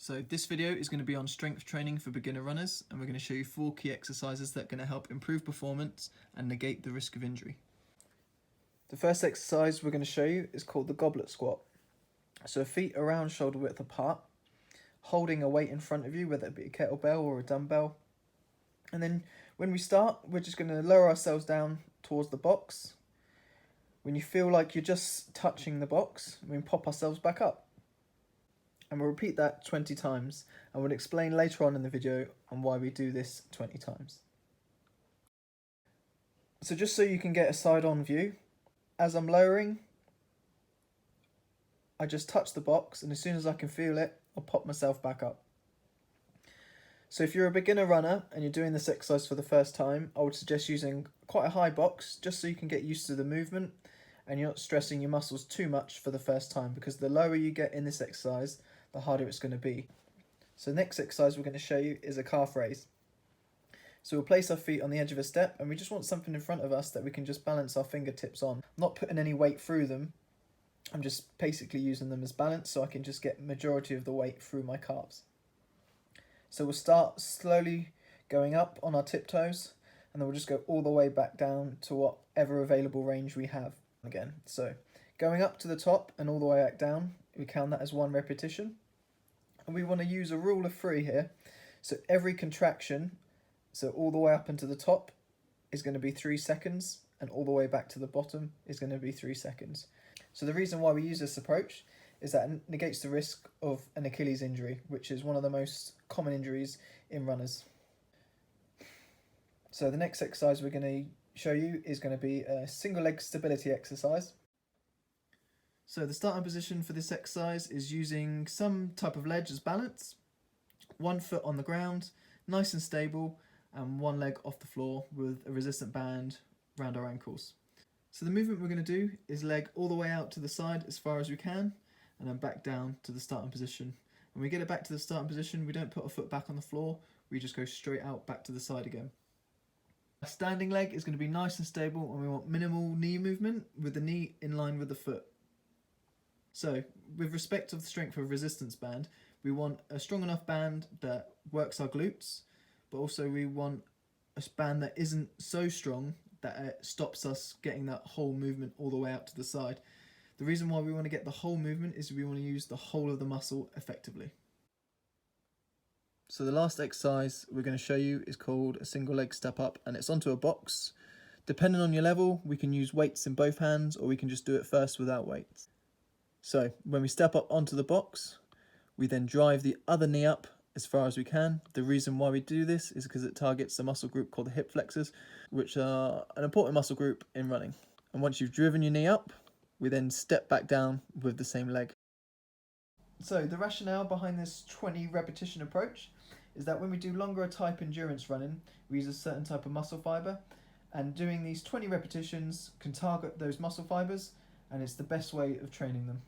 So this video is going to be on strength training for beginner runners, and we're going to show you 4 key exercises that are going to help improve performance and negate the risk of injury. The first exercise we're going to show you is called the Goblet Squat. So feet around shoulder width apart, holding a weight in front of you, whether it be a kettlebell or a dumbbell. And then when we start, we're just going to lower ourselves down towards the box. When you feel like you're just touching the box, we can pop ourselves back up. And we'll repeat that 20 times, and we'll explain later on in the video on why we do this 20 times. So just so you can get a side-on view, as I'm lowering, I just touch the box, and as soon as I can feel it, I'll pop myself back up. So if you're a beginner runner and you're doing this exercise for the first time, I would suggest using quite a high box just so you can get used to the movement and you're not stressing your muscles too much for the first time, because the lower you get in this exercise, the harder it's going to be. So the next exercise we're going to show you is a calf raise. So we'll place our feet on the edge of a step, and we just want something in front of us that we can just balance our fingertips on. I'm not putting any weight through them, I'm just basically using them as balance so I can just get majority of the weight through my calves. So we'll start slowly going up on our tiptoes, and then we'll just go all the way back down to whatever available range we have again. So going up to the top and all the way back down, we count that as 1 repetition. And we want to use a rule of 3 here. So every contraction, so all the way up into the top, is going to be 3 seconds, and all the way back to the bottom is going to be 3 seconds. So the reason why we use this approach is that it negates the risk of an Achilles injury, which is one of the most common injuries in runners. So the next exercise we're going to show you is going to be a single leg stability exercise. So the starting position for this exercise is using some type of ledge as balance, 1 foot on the ground, nice and stable, and 1 leg off the floor with a resistant band around our ankles. So the movement we're going to do is leg all the way out to the side as far as we can, and then back down to the starting position. When we get it back to the starting position, we don't put a foot back on the floor, we just go straight out back to the side again. A standing leg is going to be nice and stable, and we want minimal knee movement with the knee in line with the foot. So with respect of the strength of resistance band, we want a strong enough band that works our glutes, but also we want a band that isn't so strong that it stops us getting that whole movement all the way out to the side. The reason why we want to get the whole movement is we want to use the whole of the muscle effectively. So the last exercise we're going to show you is called a single leg step up, and it's onto a box. Depending on your level, we can use weights in both hands, or we can just do it first without weights. So when we step up onto the box, we then drive the other knee up as far as we can. The reason why we do this is because it targets a muscle group called the hip flexors, which are an important muscle group in running. And once you've driven your knee up, we then step back down with the same leg. So the rationale behind this 20 repetition approach is that when we do longer type endurance running, we use a certain type of muscle fibre, and doing these 20 repetitions can target those muscle fibres, and it's the best way of training them.